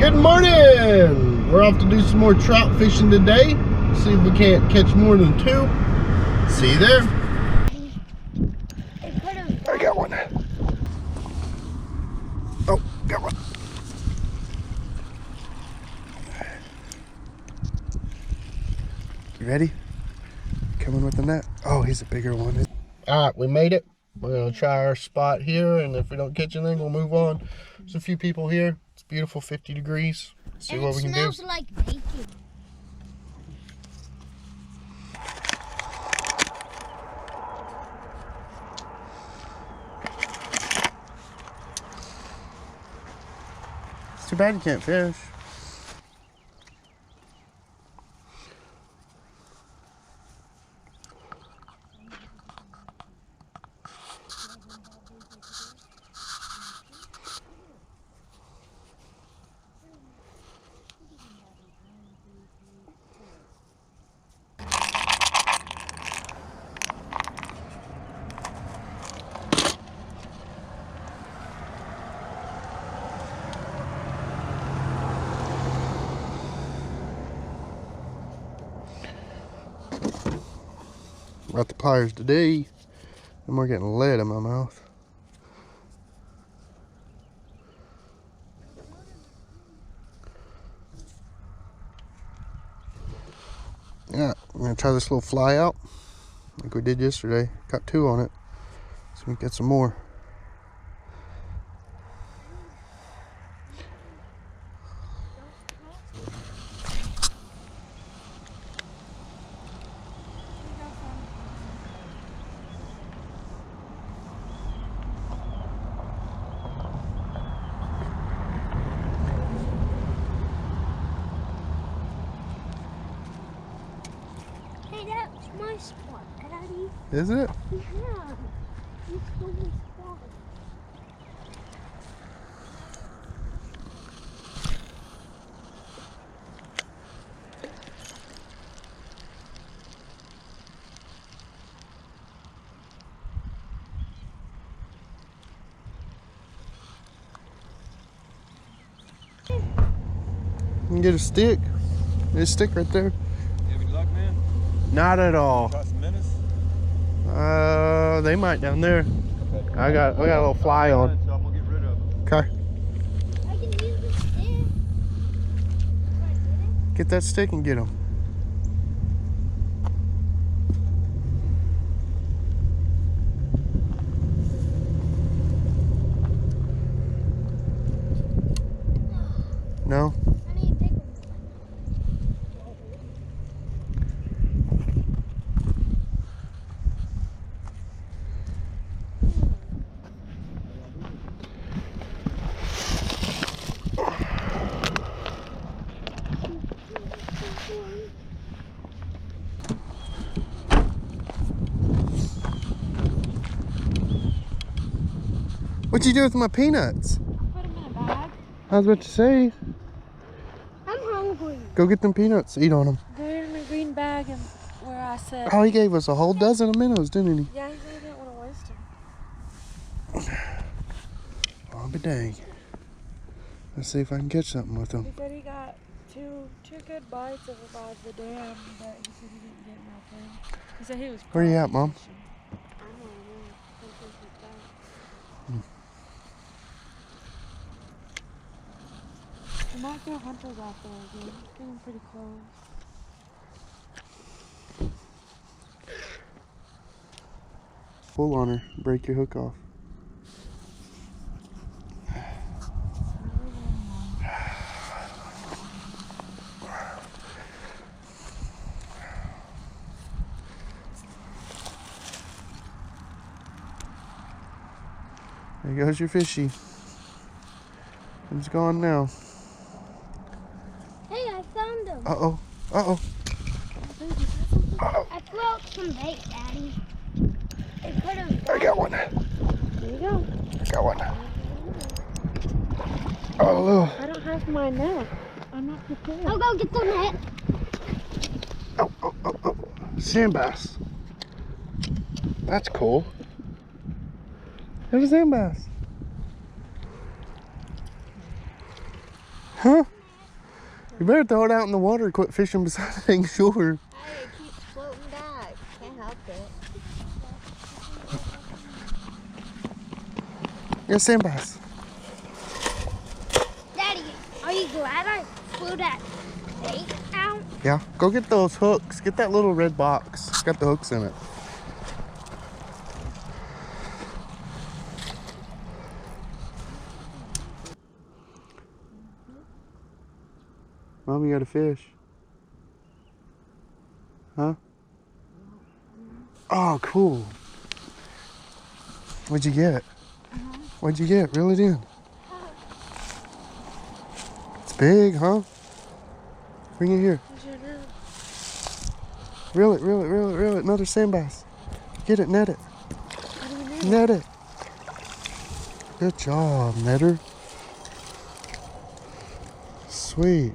Good morning! We're off to do some more trout fishing today. See if we can't catch more than 2. See you there. I got one. Oh, got one. You ready? Coming with the net. Oh, he's a bigger one. Alright, we made it. We're going to try our spot here, and if we don't catch anything, we'll move on. There's a few people here. It's beautiful, 50 degrees. See what we can do. It smells like bacon. It's too bad you can't fish. About the pliers today, and we're getting lead in my mouth. Yeah, we're gonna try this little fly out like we did yesterday. Got 2 on it, so we can get some more. That's my spot, Daddy. Is it? Yeah. You stole my spot. You can get a stick. There's a stick right there. Any luck, man? Not at all. Caught some minnows? They might down there. Okay. I got a little fly on. So I'm gonna get rid of them. Okay. I can use the stick. Get that stick and get them. No? I need a big one. What'd you do with my peanuts? Put them in a bag. I was about to say, I'm hungry. go get them peanuts, eat on them. They're in a green bag and where I said. Oh, he gave us a whole dozen of minnows, didn't he? Yeah, he really didn't want to waste them. Oh, but dang. Let's see if I can catch something with them. He said he got two good bites over by the dam, but he said he didn't get nothing. He said he was. Where you at, Mom? fishing. I don't know. Something like that. There might be hunters out there again. It's getting pretty close. Pull on her, break your hook off. There goes your fishy. It's gone now. Hey, I found them. Uh-oh. Uh-oh. Uh-oh. I threw out some bait, Daddy. I put them. I got one. There you go. I got one. Oh, look. I don't have my net. I'm not prepared. I'll go get the net. Oh, oh, oh, oh. Sand bass. That's cool. There's a sand bass. Huh? You better throw it out in the water. Quit fishing beside the dang shore. It keeps floating back. Can't help it. Yeah, sand bass. Daddy, are you glad I flew that bait out? Yeah, go get those hooks. Get that little red box. It's got the hooks in it. Mom, you got a fish. Huh? Oh, cool. What'd you get? What'd you get? Reel it in. It's big, huh? Bring it here. Reel it, reel it, reel it, reel it. Another sand bass. Get it, net it. Net it. Good job, netter. Sweet.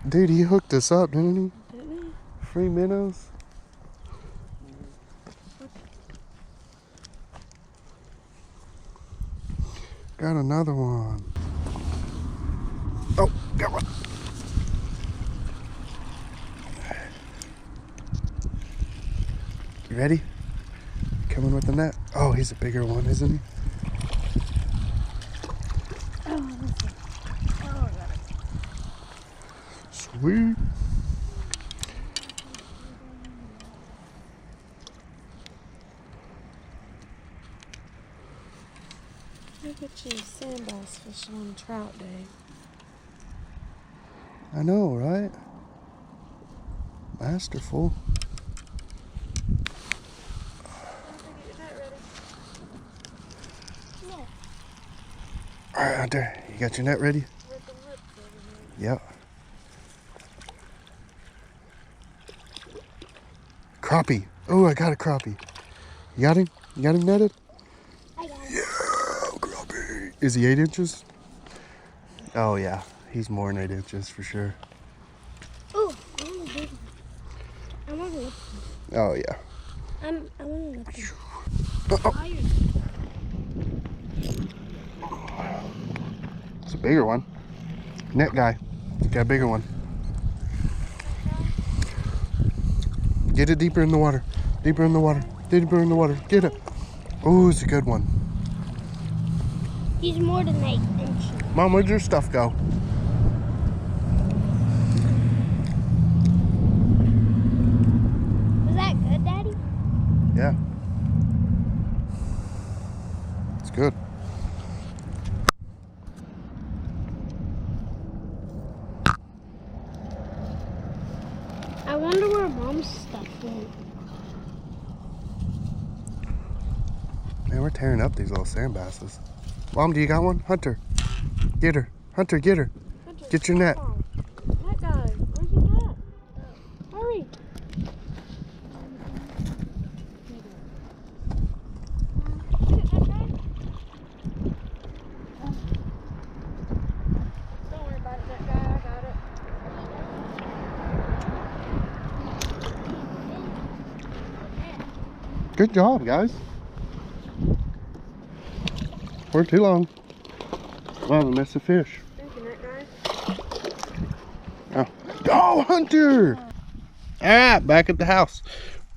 Dude, he hooked us up, didn't he? Didn't he? Free minnows. Got another one. Oh, got one. You ready? Coming with the net. Oh, he's a bigger one, isn't he? Sweet. Look at you, sand bass fishing on trout day. I know, right? Masterful. All right, Hunter, you got your net ready? Yep. Crappie. Oh, I got a crappie. You got him? You got him netted? I got it. Yeah, crappie. Is he 8 inches? Oh, yeah. He's more than 8 inches for sure. Oh, I want a big one. I want a little one. Oh, yeah. I want a little one. Uh-oh. It's a bigger one. Net guy. Got a bigger one. Get it deeper in the water. Deeper in the water. Deeper in the water. Get it. Oh, it's a good one. He's more than 8 inches. Mom, where'd your stuff go? Was that good, Daddy? Yeah. It's good. I wonder where Mom's stuff went. Man, we're tearing up these little sand basses. Mom, do you got one? Hunter, get her. Hunter, get her. Hunter, Get your net. come on. Net guy, where's your net? Hurry. Get it, net guy. Don't worry about it, net guy. I got it. Good job, guys. We're too long. Wow, we missed a fish. Thank you, net guy. Oh. Oh, Hunter! All right, back at the house.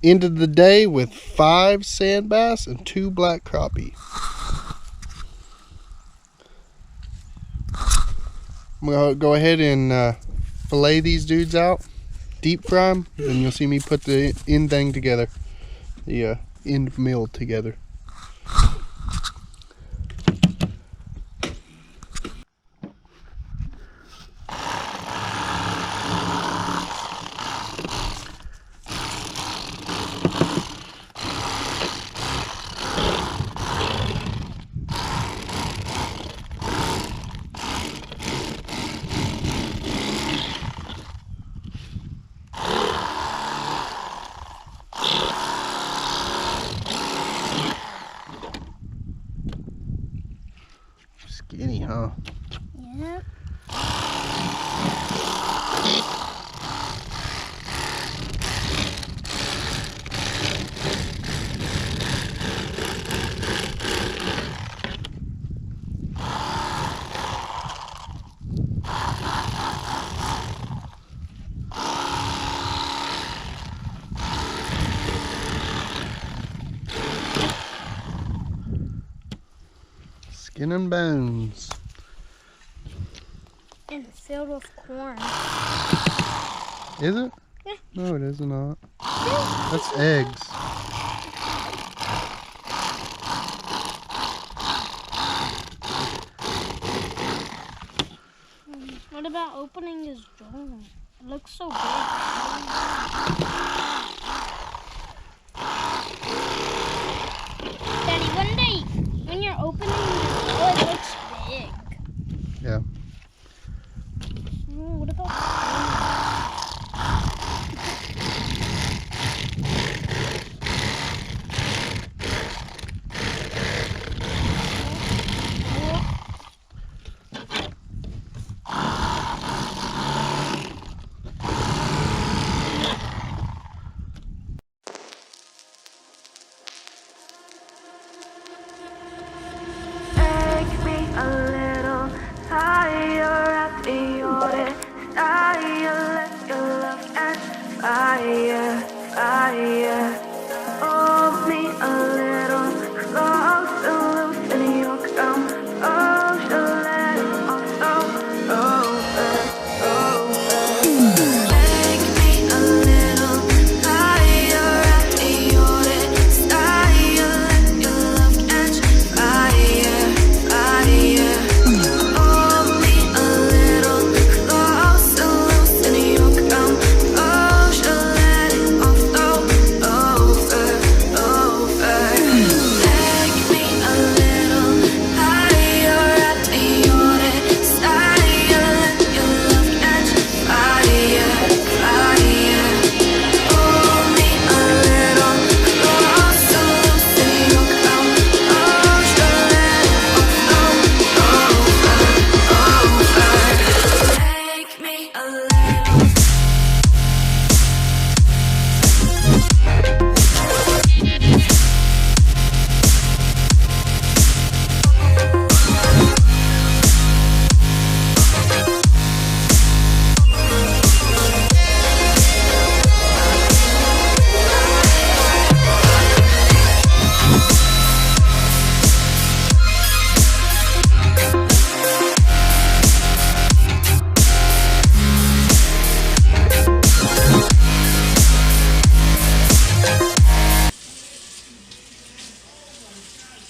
Ended the day with 5 sand bass and 2 black crappie. I'm gonna go ahead and fillet these dudes out, deep fry them, and you'll see me put the end thing together, the end meal together. Skinny, huh? Yeah. Skin and bones. And filled with corn. Is it? Yeah. No, it is not. That's eggs. What about opening his jaw? It looks so big. Daddy, when you're opening his jaw, it looks big. Yeah. What about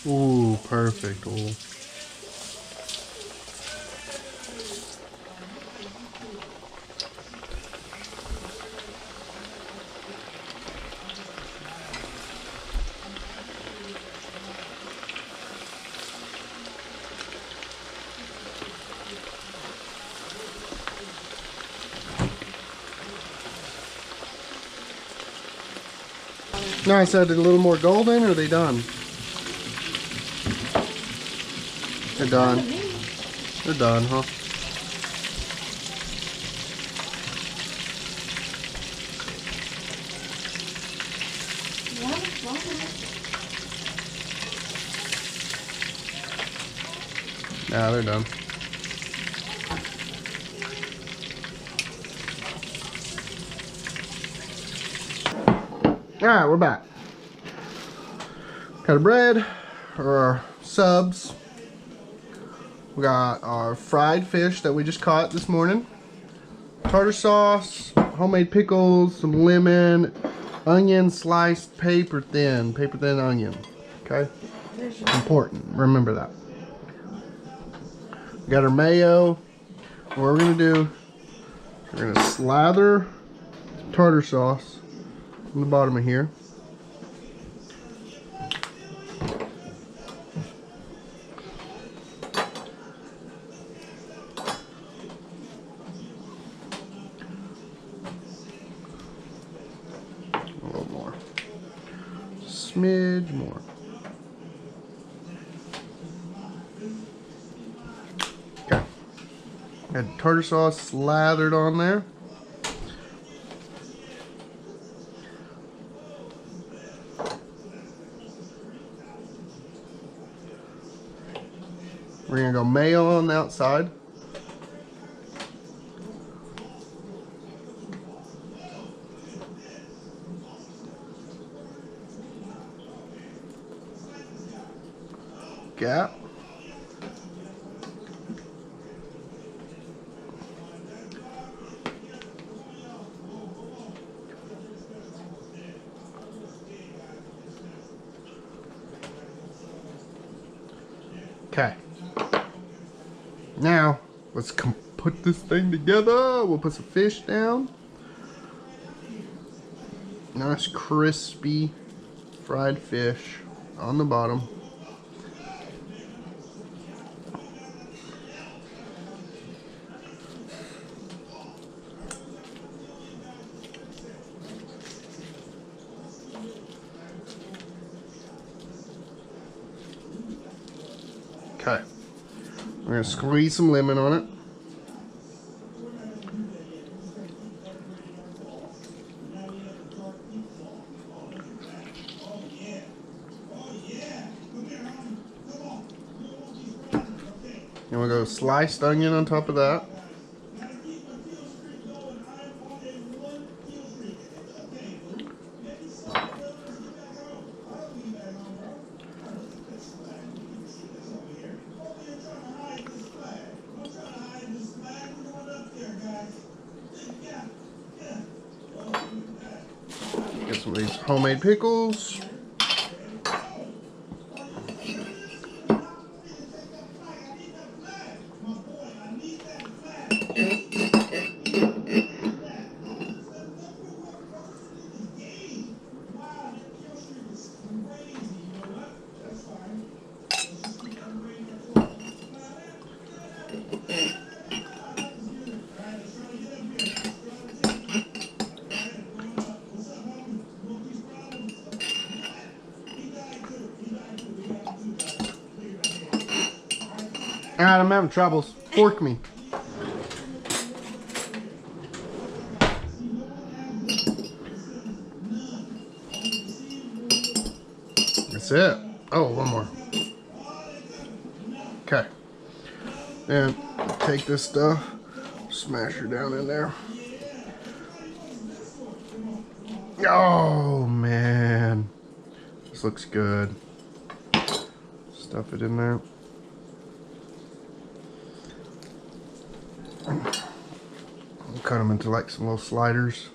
Ooh, perfect. Ooh. Nice. Added a little more golden, or are they done? They're done. They're done, huh? Yeah, they're done. Alright, we're back. Got our bread, or our subs. We got our fried fish that we just caught this morning. Tartar sauce, homemade pickles, some lemon, onion sliced paper thin onion. Okay? Important. Remember that. We got our mayo. What we're gonna do, we're gonna slather tartar sauce on the bottom of here. A little more. Smidge more. Okay. Got tartar sauce slathered on there. We're gonna go mayo on the outside. Gap. Now, let's put this thing together. We'll put some fish down. Nice crispy fried fish on the bottom. Okay, we're gonna squeeze some lemon on it. And we'll go sliced onion on top of that. Get some of these homemade pickles. Alright, I'm having troubles. Fork me. That's it. Oh, one more. Okay. Then take this stuff, smash her down in there. Oh man, this looks good. Stuff it in there. I'll cut them into like some little sliders.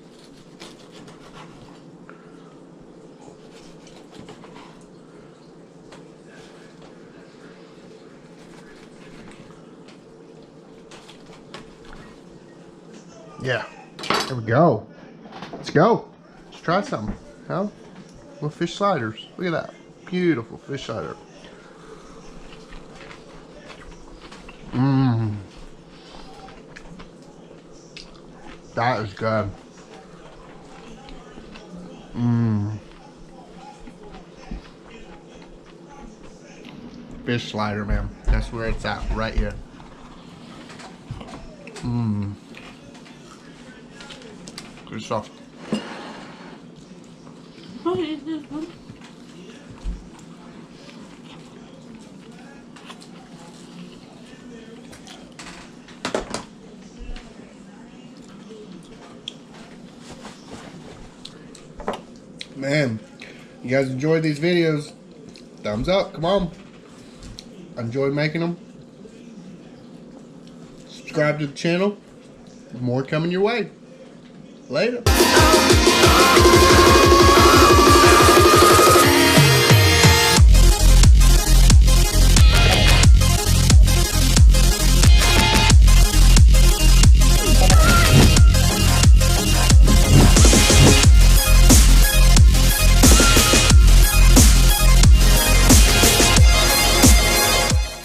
Yeah, there we go. Let's go. Let's try something. Huh? Little fish sliders. Look at that. Beautiful fish slider. Mmm. That is good. Mmm. Fish slider, man. That's where it's at, right here. Mmm. Good stuff. What is this one? Man, you guys enjoyed these videos? Thumbs up, come on. I enjoyed making them. Subscribe to the channel. More coming your way. Later.